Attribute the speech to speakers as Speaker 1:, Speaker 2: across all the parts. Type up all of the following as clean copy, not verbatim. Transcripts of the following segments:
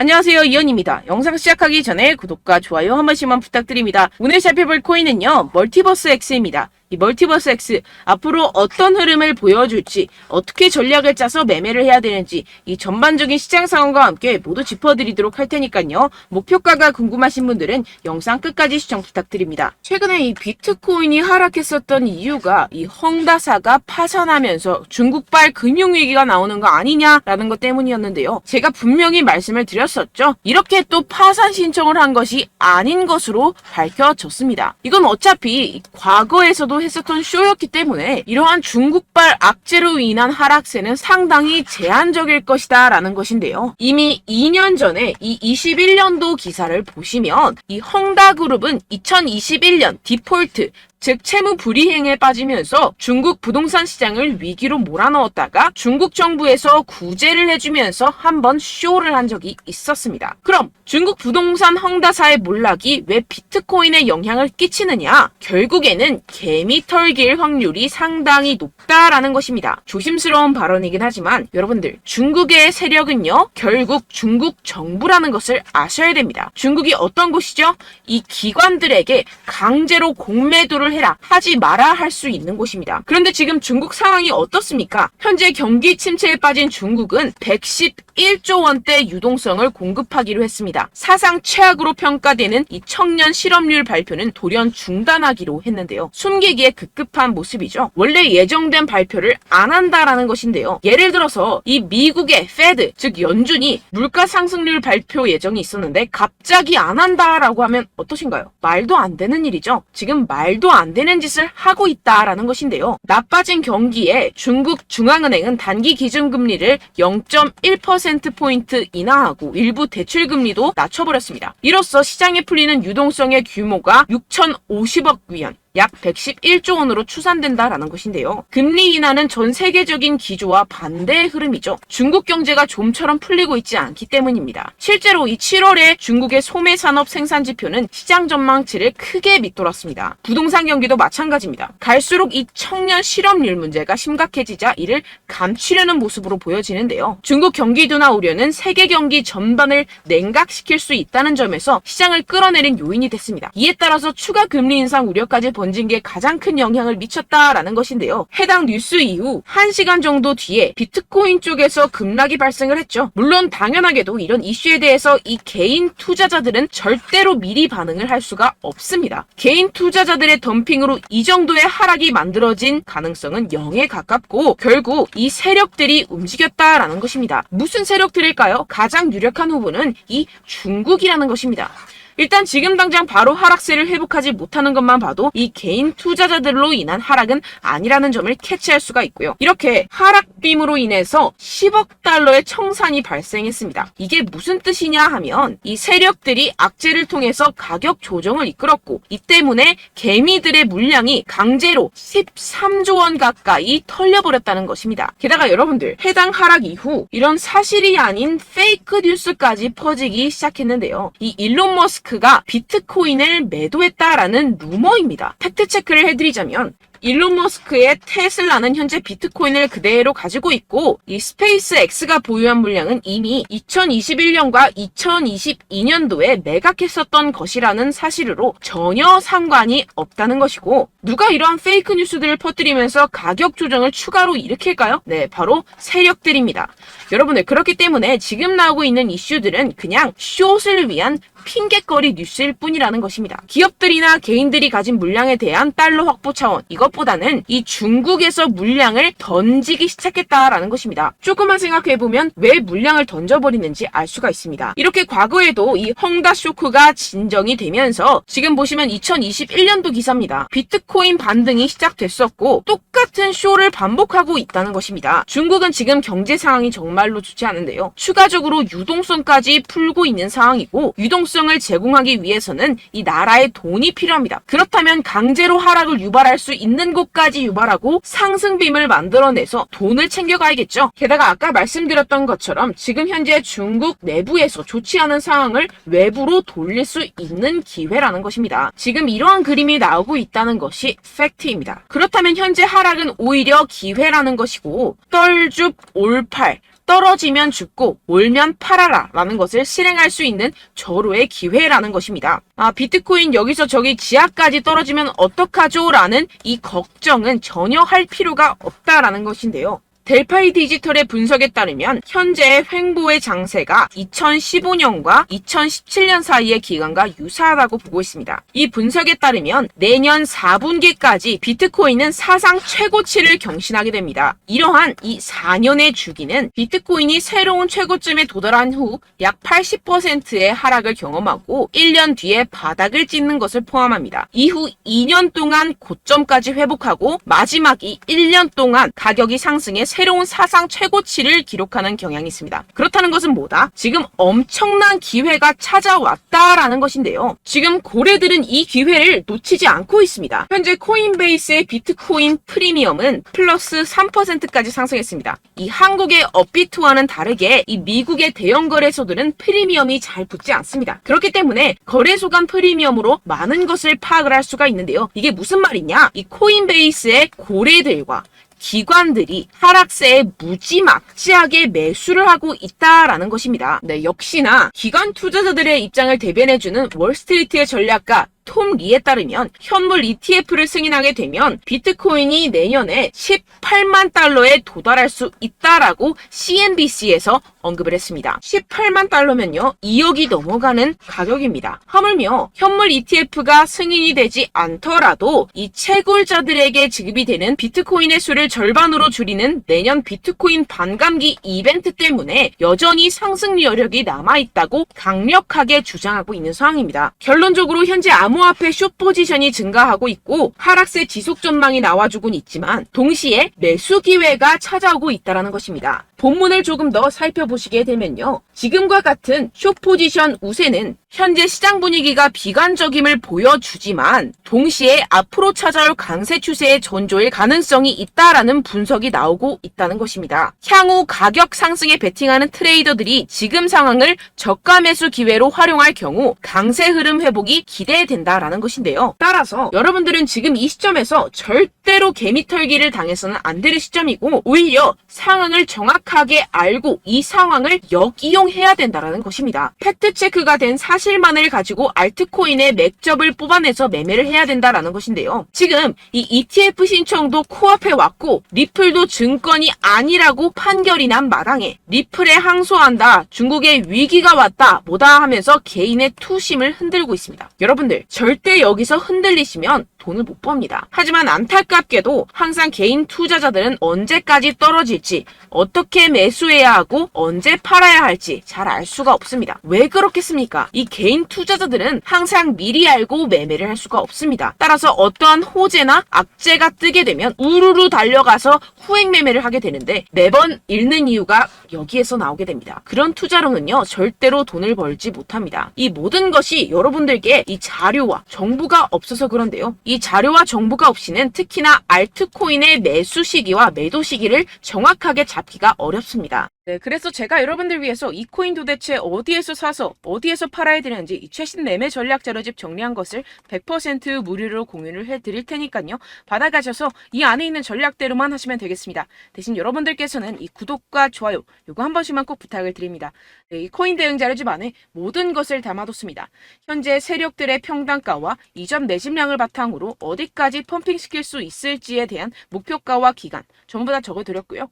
Speaker 1: 안녕하세요, 이현입니다. 영상 시작하기 전에 구독과 좋아요 한 번씩만 부탁드립니다. 오늘 살펴볼 코인은요, 멀티버스 X입니다. 이 멀티버스 X, 앞으로 어떤 흐름을 보여줄지, 어떻게 전략을 짜서 매매를 해야 되는지, 이 전반적인 시장 상황과 함께 모두 짚어드리도록 할 테니까요. 목표가가 궁금하신 분들은 영상 끝까지 시청 부탁드립니다. 최근에 이 비트코인이 하락했었던 이유가 이 헝다사가 파산하면서 중국발 금융위기가 나오는 거 아니냐라는 것 때문이었는데요. 제가 분명히 말씀을 드렸었죠. 이렇게 또 파산 신청을 한 것이 아닌 것으로 밝혀졌습니다. 이건 어차피 과거에서도 했었던 쇼였기 때문에 이러한 중국발 악재로 인한 하락세는 상당히 제한적일 것이다 라는 것인데요. 이미 2년 전에 이 21년도 기사를 보시면 이 헝다그룹은 2021년 디폴트 즉 채무 불이행에 빠지면서 중국 부동산 시장을 위기로 몰아넣었다가 중국 정부에서 구제를 해주면서 한번 쇼를 한 적이 있었습니다. 그럼 중국 부동산 헝다사의 몰락이 왜 비트코인에 영향을 끼치느냐? 결국에는 개미 털길 확률이 상당히 높다라는 것입니다. 조심스러운 발언이긴 하지만 여러분들, 중국의 세력은요, 결국 중국 정부라는 것을 아셔야 됩니다. 중국이 어떤 곳이죠? 이 기관들에게 강제로 공매도를 해라, 하지 마라 할 수 있는 곳입니다. 그런데 지금 중국 상황이 어떻습니까? 현재 경기 침체에 빠진 중국은 111조 원대 유동성을 공급하기로 했습니다. 사상 최악으로 평가되는 이 청년 실업률 발표는 돌연 중단하기로 했는데요. 숨기기에 급급한 모습이죠. 원래 예정된 발표를 안 한다라는 것인데요. 예를 들어서 이 미국의 페드, 즉 연준이 물가 상승률 발표 예정이 있었는데 갑자기 안 한다라고 하면 어떠신가요? 말도 안 되는 일이죠. 지금 말도 안 되는 짓을 하고 있다라는 것인데요. 나빠진 경기에 중국 중앙은행은 단기 기준금리를 0.1%포인트 인하하고 일부 대출금리도 낮춰버렸습니다. 이로써 시장에 풀리는 유동성의 규모가 6,050억 위안, 약 111조 원으로 추산된다라는 것인데요. 금리 인하는 전 세계적인 기조와 반대의 흐름이죠. 중국 경제가 좀처럼 풀리고 있지 않기 때문입니다. 실제로 이 7월에 중국의 소매 산업 생산 지표는 시장 전망치를 크게 밑돌았습니다. 부동산 경기도 마찬가지입니다. 갈수록 이 청년 실업률 문제가 심각해지자 이를 감추려는 모습으로 보여지는데요. 중국 경기 둔화 우려는 세계 경기 전반을 냉각시킬 수 있다는 점에서 시장을 끌어내린 요인이 됐습니다. 이에 따라서 추가 금리 인상 우려까지 번진 게 가장 큰 영향을 미쳤다라는 것인데요. 해당 뉴스 이후 1시간 정도 뒤에 비트코인 쪽에서 급락이 발생을 했죠. 물론 당연하게도 이런 이슈에 대해서 이 개인 투자자들은 절대로 미리 반응을 할 수가 없습니다. 개인 투자자들의 덤핑으로 이 정도의 하락이 만들어진 가능성은 0에 가깝고 결국 이 세력들이 움직였다라는 것입니다. 무슨 세력들일까요? 가장 유력한 후보는 이 중국이라는 것입니다. 일단 지금 당장 바로 하락세를 회복하지 못하는 것만 봐도 이 개인 투자자들로 인한 하락은 아니라는 점을 캐치할 수가 있고요. 이렇게 하락빔으로 인해서 10억 달러의 청산이 발생했습니다. 이게 무슨 뜻이냐 하면 이 세력들이 악재를 통해서 가격 조정을 이끌었고 이 때문에 개미들의 물량이 강제로 13조 원 가까이 털려버렸다는 것입니다. 게다가 여러분들, 해당 하락 이후 이런 사실이 아닌 페이크 뉴스까지 퍼지기 시작했는데요. 이 일론 머스크가 비트코인을 매도했다라는 루머입니다. 팩트체크를 해드리자면 일론 머스크의 테슬라는 현재 비트코인을 그대로 가지고 있고 이 스페이스 X가 보유한 물량은 이미 2021년과 2022년도에 매각했었던 것이라는 사실로 전혀 상관이 없다는 것이고, 누가 이러한 페이크 뉴스들을 퍼뜨리면서 가격 조정을 추가로 일으킬까요? 네, 바로 세력들입니다. 여러분들, 그렇기 때문에 지금 나오고 있는 이슈들은 그냥 숏을 위한 핑계거리 뉴스일 뿐이라는 것입니다. 기업들이나 개인들이 가진 물량에 대한 달러 확보 차원, 이것보다는 이 중국에서 물량을 던지기 시작했다라는 것입니다. 조금만 생각해보면 왜 물량을 던져버리는지 알 수가 있습니다. 이렇게 과거에도 이 헝다 쇼크가 진정이 되면서 지금 보시면 2021년도 기사입니다. 비트코인 반등이 시작됐었고 똑같은 쇼를 반복하고 있다는 것입니다. 중국은 지금 경제 상황이 정말로 좋지 않은데요. 추가적으로 유동성까지 풀고 있는 상황이고, 유동성을 제공하기 위해서는 이 나라의 돈이 필요합니다. 그렇다면 강제로 하락을 유발할 수 있는 곳까지 유발하고 상승빔을 만들어내서 돈을 챙겨가야겠죠. 게다가 아까 말씀드렸던 것처럼 지금 현재 중국 내부에서 좋지 않은 상황을 외부로 돌릴 수 있는 기회라는 것입니다. 지금 이러한 그림이 나오고 있다는 것이 팩트입니다. 그렇다면 현재 하락은 오히려 기회라는 것이고, 떨줍 올팔 떨어지면 죽고 올면 팔아라 라는 것을 실행할 수 있는 절호의 기회라는 것입니다. 비트코인 여기서 저기 지하까지 떨어지면 어떡하죠? 라는 이 걱정은 전혀 할 필요가 없다라는 것인데요. 델파이 디지털의 분석에 따르면 현재의 횡보의 장세가 2015년과 2017년 사이의 기간과 유사하다고 보고 있습니다. 이 분석에 따르면 내년 4분기까지 비트코인은 사상 최고치를 경신하게 됩니다. 이러한 이 4년의 주기는 비트코인이 새로운 최고점에 도달한 후 약 80%의 하락을 경험하고 1년 뒤에 바닥을 찍는 것을 포함합니다. 이후 2년 동안 고점까지 회복하고 마지막 이 1년 동안 가격이 상승해 새로운 사상 최고치를 기록하는 경향이 있습니다. 그렇다는 것은 뭐다? 지금 엄청난 기회가 찾아왔다라는 것인데요. 지금 고래들은 이 기회를 놓치지 않고 있습니다. 현재 코인베이스의 비트코인 프리미엄은 플러스 3%까지 상승했습니다. 이 한국의 업비트와는 다르게 이 미국의 대형 거래소들은 프리미엄이 잘 붙지 않습니다. 그렇기 때문에 거래소 간 프리미엄으로 많은 것을 파악을 할 수가 있는데요. 이게 무슨 말이냐? 이 코인베이스의 고래들과 기관들이 하락세에 무지막지하게 매수를 하고 있다라는 것입니다. 네, 역시나 기관 투자자들의 입장을 대변해주는 월스트리트의 전략가 톰 리에 따르면 현물 ETF를 승인하게 되면 비트코인이 내년에 18만 달러에 도달할 수 있다라고 CNBC에서 언급을 했습니다. 18만 달러면요 2억이 넘어가는 가격입니다. 하물며 현물 ETF가 승인이 되지 않더라도 이 채굴자들에게 지급이 되는 비트코인의 수를 절반으로 줄이는 내년 비트코인 반감기 이벤트 때문에 여전히 상승 여력이 남아있다고 강력하게 주장하고 있는 상황입니다. 결론적으로 현재 암호화폐 숏 포지션이 증가하고 있고 하락세 지속 전망이 나와주곤 있지만 동시에 매수 기회가 찾아오고 있다는 것입니다. 본문을 조금 더 살펴보시게 되면요. 지금과 같은 숏 포지션 우세는 현재 시장 분위기가 비관적임을 보여주지만 동시에 앞으로 찾아올 강세 추세의 전조일 가능성이 있다라는 분석이 나오고 있다는 것입니다. 향후 가격 상승에 베팅하는 트레이더들이 지금 상황을 저가 매수 기회로 활용할 경우 강세 흐름 회복이 기대된다라는 것인데요. 따라서 여러분들은 지금 이 시점에서 절대로 개미털기를 당해서는 안 될 시점이고 오히려 상황을 정확하게 알고 이 상황을 역이용해야 된다라는 것입니다. 팩트체크가 된 사실만을 가지고 알트코인의 맥접을 뽑아내서 매매를 해야 된다라는 것인데요. 지금 이 ETF 신청도 코앞에 왔고 리플도 증권이 아니라고 판결이 난 마당에 리플에 항소한다, 중국의 위기가 왔다 뭐다 하면서 개인의 투심을 흔들고 있습니다. 여러분들 절대 여기서 흔들리시면 돈을 못 법니다. 하지만 안타깝게도 항상 개인 투자자들은 언제까지 떨어질지, 어떻게 매수해야 하고 언제 팔아야 할지 잘 알 수가 없습니다. 왜 그렇겠습니까? 이 개인 투자자들은 항상 미리 알고 매매를 할 수가 없습니다. 따라서 어떠한 호재나 악재가 뜨게 되면 우르르 달려가서 후행 매매를 하게 되는데 매번 잃는 이유가 여기에서 나오게 됩니다. 그런 투자로는요 절대로 돈을 벌지 못합니다. 이 모든 것이 여러분들께 이 자료와 정보가 없어서 그런데요. 이 자료와 정보가 없이는 특히나 알트코인의 매수 시기와 매도 시기를 정확하게 잡기가 어렵습니다. 네, 그래서 제가 여러분들 위해서 이 코인 도대체 어디에서 사서 어디에서 팔아야 되는지 이 최신 매매 전략 자료집 정리한 것을 100% 무료로 공유를 해드릴 테니까요. 받아가셔서 이 안에 있는 전략대로만 하시면 되겠습니다. 대신 여러분들께서는 이 구독과 좋아요 요거 한 번씩만 꼭 부탁을 드립니다. 네, 이 코인 대응 자료집 안에 모든 것을 담아뒀습니다. 현재 세력들의 평단가와 이전 매집량을 바탕으로 어디까지 펌핑시킬 수 있을지에 대한 목표가와 기간 전부 다 적어드렸고요.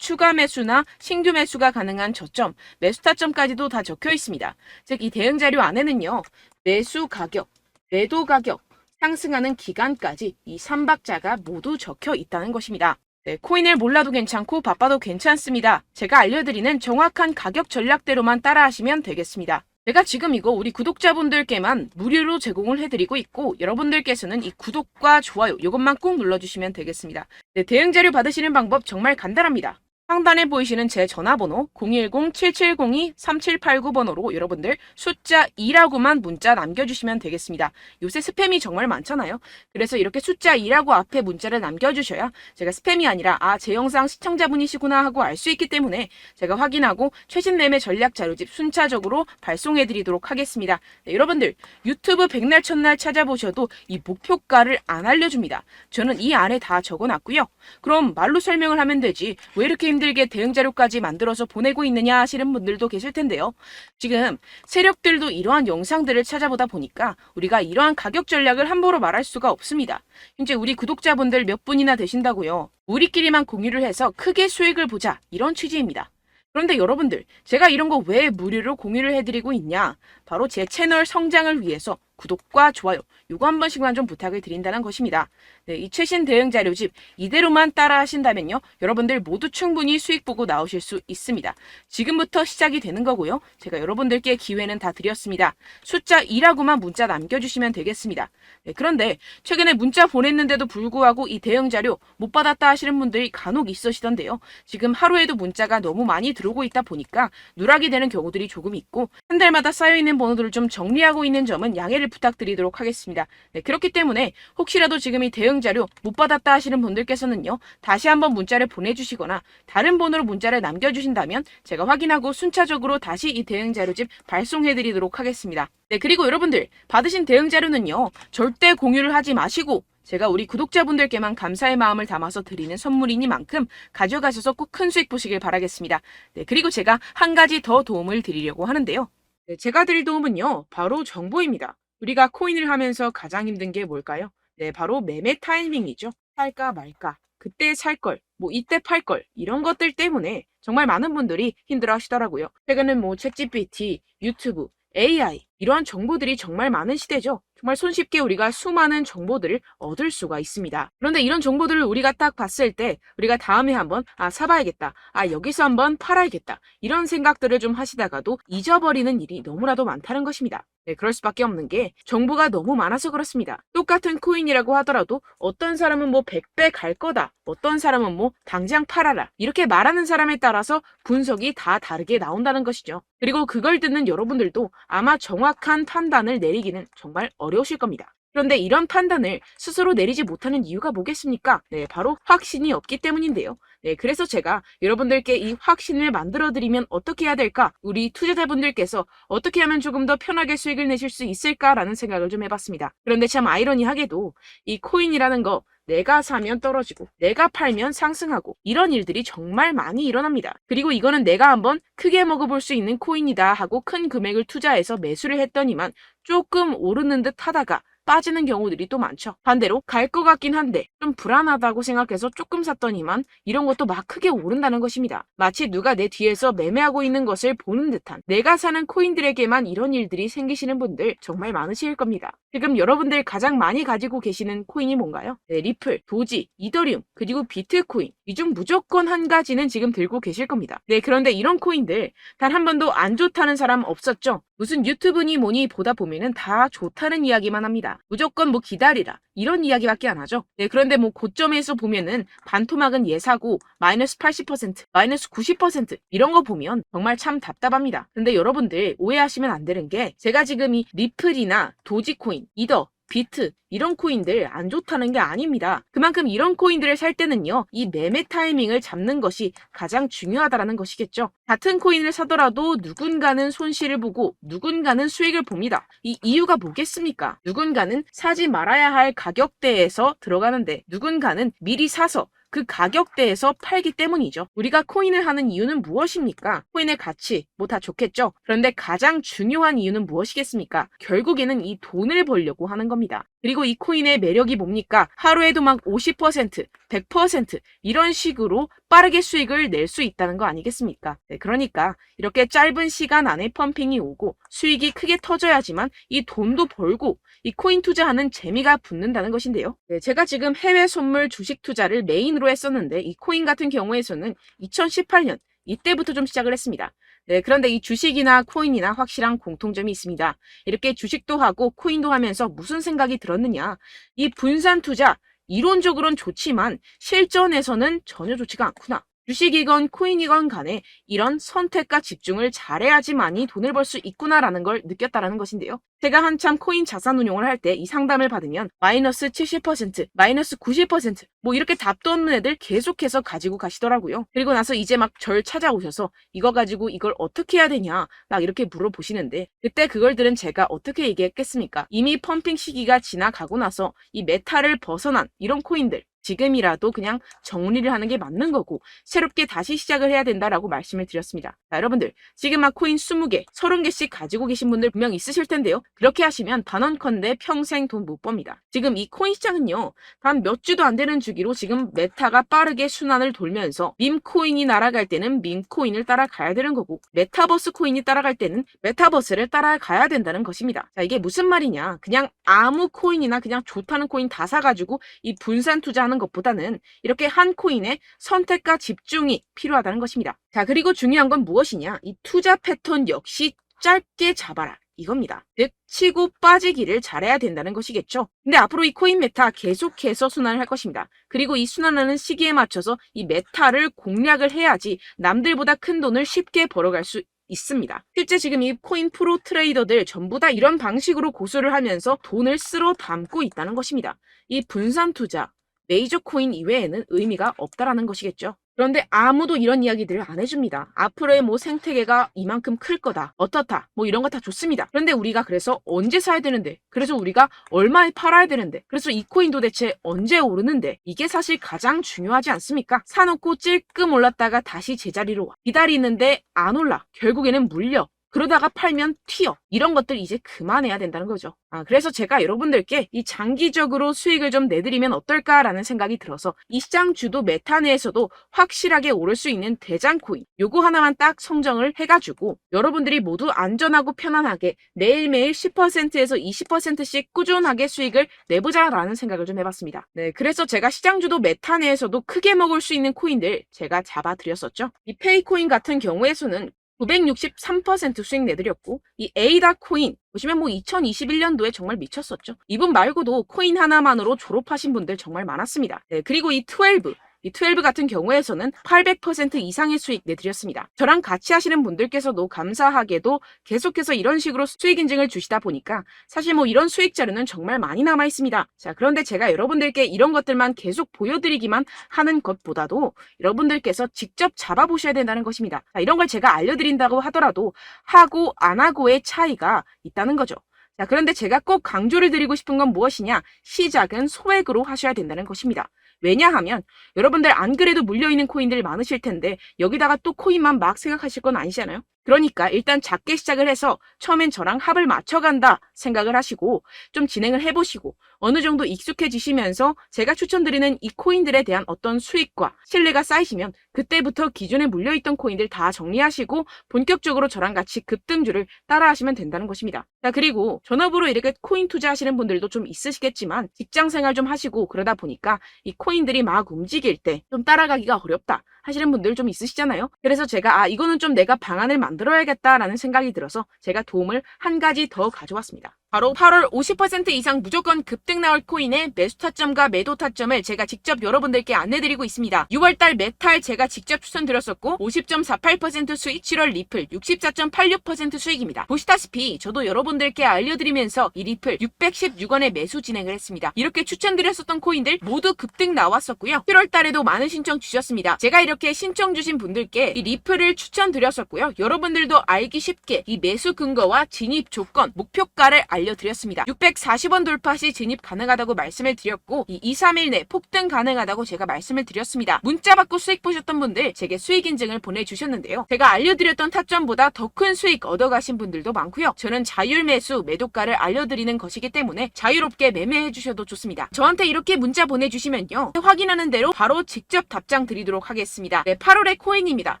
Speaker 1: 추가 매수나 신규 매수가 가능한 저점, 매수 타점까지도 다 적혀 있습니다. 즉 이 대응 자료 안에는요. 매수 가격, 매도 가격, 상승하는 기간까지 이 3박자가 모두 적혀 있다는 것입니다. 네, 코인을 몰라도 괜찮고 바빠도 괜찮습니다. 제가 알려드리는 정확한 가격 전략대로만 따라하시면 되겠습니다. 제가 지금 이거 우리 구독자분들께만 무료로 제공을 해드리고 있고 여러분들께서는 이 구독과 좋아요 이것만 꼭 눌러주시면 되겠습니다. 네, 대응 자료 받으시는 방법 정말 간단합니다. 상단에 보이시는 제 전화번호 010-7702-3789번호로 여러분들 숫자 2라고만 문자 남겨주시면 되겠습니다. 요새 스팸이 정말 많잖아요. 그래서 이렇게 숫자 2라고 앞에 문자를 남겨주셔야 제가 스팸이 아니라 제 영상 시청자분이시구나 하고 알 수 있기 때문에 제가 확인하고 최신 매매 전략 자료집 순차적으로 발송해드리도록 하겠습니다. 네, 여러분들 유튜브 백날 첫날 찾아보셔도 이 목표가를 안 알려줍니다. 저는 이 안에 다 적어놨고요. 그럼 말로 설명을 하면 되지 왜 이렇게 힘들게 대응 자료까지 만들어서 보내고 있느냐 하시는 분들도 계실 텐데요. 지금 세력들도 이러한 영상들을 찾아보다 보니까 우리가 이러한 가격 전략을 함부로 말할 수가 없습니다. 현재 우리 구독자분들 몇 분이나 되신다고요. 우리끼리만 공유를 해서 크게 수익을 보자, 이런 취지입니다. 그런데 여러분들, 제가 이런 거 왜 무료로 공유를 해드리고 있냐? 바로 제 채널 성장을 위해서 구독과 좋아요, 요거 한 번씩만 좀 부탁을 드린다는 것입니다. 네, 이 최신 대응 자료집 이대로만 따라 하신다면요, 여러분들 모두 충분히 수익 보고 나오실 수 있습니다. 지금부터 시작이 되는 거고요. 제가 여러분들께 기회는 다 드렸습니다. 숫자 2라고만 문자 남겨주시면 되겠습니다. 네, 그런데 최근에 문자 보냈는데도 불구하고 이 대응 자료 못 받았다 하시는 분들이 간혹 있으시던데요. 지금 하루에도 문자가 너무 많이 들어오고 있다 보니까 누락이 되는 경우들이 조금 있고, 한 달마다 쌓여있는 번호들을 좀 정리하고 있는 점은 양해를 부탁드리도록 하겠습니다. 네, 그렇기 때문에 혹시라도 지금 이 대응 자료 못 받았다 하시는 분들께서는요, 다시 한번 문자를 보내주시거나 다른 번호로 문자를 남겨주신다면 제가 확인하고 순차적으로 다시 이 대응 자료집 발송해드리도록 하겠습니다. 네, 그리고 여러분들 받으신 대응 자료는요, 절대 공유를 하지 마시고 제가 우리 구독자분들께만 감사의 마음을 담아서 드리는 선물이니만큼 가져가셔서 꼭 큰 수익 보시길 바라겠습니다. 네, 그리고 제가 한 가지 더 도움을 드리려고 하는데요. 네, 제가 드릴 도움은요, 바로 정보입니다. 우리가 코인을 하면서 가장 힘든 게 뭘까요? 네, 바로 매매 타이밍이죠. 살까 말까, 그때 살 걸, 뭐 이때 팔 걸, 이런 것들 때문에 정말 많은 분들이 힘들어 하시더라고요. 최근은 뭐 챗GPT, 유튜브, AI, 이러한 정보들이 정말 많은 시대죠. 정말 손쉽게 우리가 수많은 정보들을 얻을 수가 있습니다. 그런데 이런 정보들을 우리가 딱 봤을 때 우리가 다음에 한번 사봐야겠다, 여기서 한번 팔아야겠다, 이런 생각들을 좀 하시다가도 잊어버리는 일이 너무나도 많다는 것입니다. 네, 그럴 수밖에 없는 게 정보가 너무 많아서 그렇습니다. 똑같은 코인이라고 하더라도 어떤 사람은 뭐 100배 갈 거다, 어떤 사람은 뭐 당장 팔아라, 이렇게 말하는 사람에 따라서 분석이 다 다르게 나온다는 것이죠. 그리고 그걸 듣는 여러분들도 아마 정확한 판단을 내리기는 정말 어려우실 겁니다. 그런데 이런 판단을 스스로 내리지 못하는 이유가 뭐겠습니까? 네, 바로 확신이 없기 때문인데요. 네, 그래서 제가 여러분들께 이 확신을 만들어드리면 어떻게 해야 될까? 우리 투자자분들께서 어떻게 하면 조금 더 편하게 수익을 내실 수 있을까라는 생각을 좀 해봤습니다. 그런데 참 아이러니하게도 이 코인이라는 거, 내가 사면 떨어지고 내가 팔면 상승하고, 이런 일들이 정말 많이 일어납니다. 그리고 이거는 내가 한번 크게 먹어볼 수 있는 코인이다 하고 큰 금액을 투자해서 매수를 했더니만 조금 오르는 듯 하다가 빠지는 경우들이 또 많죠. 반대로 갈 것 같긴 한데 좀 불안하다고 생각해서 조금 샀더니만 이런 것도 막 크게 오른다는 것입니다. 마치 누가 내 뒤에서 매매하고 있는 것을 보는 듯한, 내가 사는 코인들에게만 이런 일들이 생기시는 분들 정말 많으실 겁니다. 지금 여러분들 가장 많이 가지고 계시는 코인이 뭔가요? 네, 리플, 도지, 이더리움, 그리고 비트코인, 이 중 무조건 한 가지는 지금 들고 계실 겁니다. 네, 그런데 이런 코인들 단 한 번도 안 좋다는 사람 없었죠? 무슨 유튜브니 뭐니 보다 보면은 다 좋다는 이야기만 합니다. 무조건 뭐 기다리라, 이런 이야기밖에 안 하죠. 네, 그런데 뭐 고점에서 보면은 반토막은 예사고 마이너스 80%, 마이너스 90% 이런 거 보면 정말 참 답답합니다. 근데 여러분들 오해하시면 안 되는 게, 제가 지금 이 리플이나 도지코인, 이더, 비트, 이런 코인들 안 좋다는 게 아닙니다. 그만큼 이런 코인들을 살 때는요, 이 매매 타이밍을 잡는 것이 가장 중요하다는 것이겠죠. 같은 코인을 사더라도 누군가는 손실을 보고 누군가는 수익을 봅니다. 이 이유가 뭐겠습니까? 누군가는 사지 말아야 할 가격대에서 들어가는데 누군가는 미리 사서 그 가격대에서 팔기 때문이죠. 우리가 코인을 하는 이유는 무엇입니까? 코인의 가치, 뭐 다 좋겠죠. 그런데 가장 중요한 이유는 무엇이겠습니까? 결국에는 이 돈을 벌려고 하는 겁니다. 그리고 이 코인의 매력이 뭡니까? 하루에도 막 50%, 100% 이런 식으로 빠르게 수익을 낼 수 있다는 거 아니겠습니까? 네, 그러니까 이렇게 짧은 시간 안에 펌핑이 오고 수익이 크게 터져야지만 이 돈도 벌고 이 코인 투자하는 재미가 붙는다는 것인데요. 네, 제가 지금 해외 선물 주식 투자를 메인으로 했었는데 이 코인 같은 경우에서는 2018년 이때부터 좀 시작을 했습니다. 네, 그런데 이 주식이나 코인이나 확실한 공통점이 있습니다. 이렇게 주식도 하고 코인도 하면서 무슨 생각이 들었느냐? 이 분산 투자, 이론적으로는 좋지만 실전에서는 전혀 좋지가 않구나. 주식이건 코인이건 간에 이런 선택과 집중을 잘해야지만이 돈을 벌 수 있구나라는 걸 느꼈다라는 것인데요. 제가 한참 코인 자산 운용을 할 때 이 상담을 받으면 마이너스 70%, 마이너스 90%, 뭐 이렇게 답도 없는 애들 계속해서 가지고 가시더라고요. 그리고 나서 이제 막 절 찾아오셔서 이거 가지고 이걸 어떻게 해야 되냐 막 이렇게 물어보시는데, 그때 그걸 들은 제가 어떻게 얘기했겠습니까? 이미 펌핑 시기가 지나가고 나서 이 메타를 벗어난 이런 코인들, 지금이라도 그냥 정리를 하는 게 맞는 거고 새롭게 다시 시작을 해야 된다라고 말씀을 드렸습니다. 자, 여러분들 지금 막 코인 20개, 30개씩 가지고 계신 분들 분명 있으실 텐데요. 그렇게 하시면 단언컨대 평생 돈 못 법니다. 지금 이 코인 시장은요. 단 몇 주도 안 되는 주기로 지금 메타가 빠르게 순환을 돌면서 밈코인이 날아갈 때는 밈코인을 따라가야 되는 거고 메타버스 코인이 따라갈 때는 메타버스를 따라가야 된다는 것입니다. 자, 이게 무슨 말이냐. 그냥 아무 코인이나 그냥 좋다는 코인 다 사가지고 이 분산 투자하는 것보다는 이렇게 한 코인에 선택과 집중이 필요하다는 것입니다. 자, 그리고 중요한 건 무엇이냐. 이 투자 패턴 역시 짧게 잡아라. 이겁니다. 즉 치고 빠지기를 잘해야 된다는 것이겠죠. 근데 앞으로 이 코인 메타 계속해서 순환을 할 것입니다. 그리고 이 순환하는 시기에 맞춰서 이 메타를 공략을 해야지 남들보다 큰 돈을 쉽게 벌어갈 수 있습니다. 실제 지금 이 코인 프로 트레이더들 전부 다 이런 방식으로 고수를 하면서 돈을 쓸어 담고 있다는 것입니다. 이 분산 투자, 메이저 코인 이외에는 의미가 없다라는 것이겠죠. 그런데 아무도 이런 이야기들을 안 해줍니다. 앞으로의 뭐 생태계가 이만큼 클 거다. 어떻다. 뭐 이런 거 다 좋습니다. 그런데 우리가 그래서 언제 사야 되는데? 그래서 우리가 얼마에 팔아야 되는데? 그래서 이 코인도 대체 언제 오르는데? 이게 사실 가장 중요하지 않습니까? 사놓고 찔끔 올랐다가 다시 제자리로 와. 기다리는데 안 올라. 결국에는 물려. 그러다가 팔면 튀어. 이런 것들 이제 그만해야 된다는 거죠. 그래서 제가 여러분들께 이 장기적으로 수익을 좀 내드리면 어떨까라는 생각이 들어서 이 시장 주도 메타 내에서도 확실하게 오를 수 있는 대장 코인 요거 하나만 딱 선정을 해가지고 여러분들이 모두 안전하고 편안하게 매일매일 10%에서 20%씩 꾸준하게 수익을 내보자라는 생각을 좀 해봤습니다. 네, 그래서 제가 시장 주도 메타 내에서도 크게 먹을 수 있는 코인들 제가 잡아드렸었죠. 이 페이코인 같은 경우에서는 963% 수익 내드렸고 이 에이다 코인 보시면 뭐 2021년도에 정말 미쳤었죠. 이분 말고도 코인 하나만으로 졸업하신 분들 정말 많았습니다. 네, 그리고 이 12 같은 경우에서는 800% 이상의 수익 내드렸습니다. 저랑 같이 하시는 분들께서도 감사하게도 계속해서 이런 식으로 수익 인증을 주시다 보니까 사실 뭐 이런 수익 자료는 정말 많이 남아 있습니다. 자, 그런데 제가 여러분들께 이런 것들만 계속 보여드리기만 하는 것보다도 여러분들께서 직접 잡아보셔야 된다는 것입니다. 자, 이런 걸 제가 알려드린다고 하더라도 하고 안 하고의 차이가 있다는 거죠. 자, 그런데 제가 꼭 강조를 드리고 싶은 건 무엇이냐? 시작은 소액으로 하셔야 된다는 것입니다. 왜냐하면 여러분들 안 그래도 물려있는 코인들 많으실 텐데 여기다가 또 코인만 막 생각하실 건 아니잖아요. 그러니까 일단 작게 시작을 해서 처음엔 저랑 합을 맞춰간다 생각을 하시고 좀 진행을 해보시고 어느 정도 익숙해지시면서 제가 추천드리는 이 코인들에 대한 어떤 수익과 신뢰가 쌓이시면 그때부터 기존에 물려있던 코인들 다 정리하시고 본격적으로 저랑 같이 급등주를 따라하시면 된다는 것입니다. 자, 그리고 전업으로 이렇게 코인 투자하시는 분들도 좀 있으시겠지만 직장 생활 좀 하시고 그러다 보니까 이 코인들이 막 움직일 때 좀 따라가기가 어렵다 하시는 분들 좀 있으시잖아요. 그래서 제가 이거는 좀 내가 방안을 만들어야겠다라는 생각이 들어서 제가 도움을 한 가지 더 가져왔습니다. 바로 8월 50% 이상 무조건 급등 나올 코인의 매수 타점과 매도 타점을 제가 직접 여러분들께 안내드리고 있습니다. 6월달 메탈 제가 직접 추천드렸었고 50.48% 수익, 7월 리플 64.86% 수익입니다. 보시다시피 저도 여러분들께 알려드리면서 이 리플 616원에 매수 진행을 했습니다. 이렇게 추천드렸었던 코인들 모두 급등 나왔었고요. 7월달에도 많은 신청 주셨습니다. 제가 이렇게 신청 주신 분들께 이 리플을 추천드렸었고요. 여러분들도 알기 쉽게 이 매수 근거와 진입 조건, 목표가를 알려드렸습니다. 640원 돌파 시 진입 가능하다고 말씀을 드렸고 이 2-3일 내 폭등 가능하다고 제가 말씀을 드렸습니다. 문자 받고 수익 보셨던 분들 제게 수익 인증을 보내주셨는데요. 제가 알려드렸던 타점보다 더 큰 수익 얻어가신 분들도 많고요. 저는 자율 매수 매도가를 알려드리는 것이기 때문에 자유롭게 매매해 주셔도 좋습니다. 저한테 이렇게 문자 보내주시면요. 확인하는 대로 바로 직접 답장 드리도록 하겠습니다. 네, 8월의 코인입니다.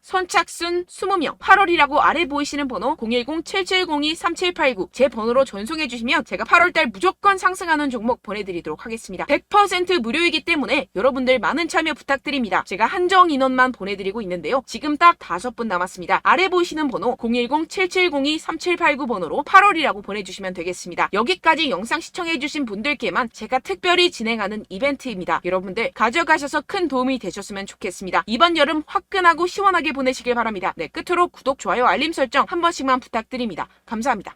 Speaker 1: 선착순 20명 8월이라고 아래 보이시는 번호 010-7702-3789 제 번호로 전송해 주시면 제가 8월달 무조건 상승하는 종목 보내드리도록 하겠습니다. 100% 무료이기 때문에 여러분들 많은 참여 부탁드립니다. 제가 한정 인원만 보내드리고 있는데요. 지금 딱 5분 남았습니다. 아래 보이시는 번호 010-7702-3789 번호로 8월이라고 보내주시면 되겠습니다. 여기까지 영상 시청해주신 분들께만 제가 특별히 진행하는 이벤트입니다. 여러분들 가져가셔서 큰 도움이 되셨으면 좋겠습니다. 이번 여름 화끈하고 시원하게 보내시길 바랍니다. 네, 끝으로 구독, 좋아요, 알림 설정 한 번씩만 부탁드립니다. 감사합니다.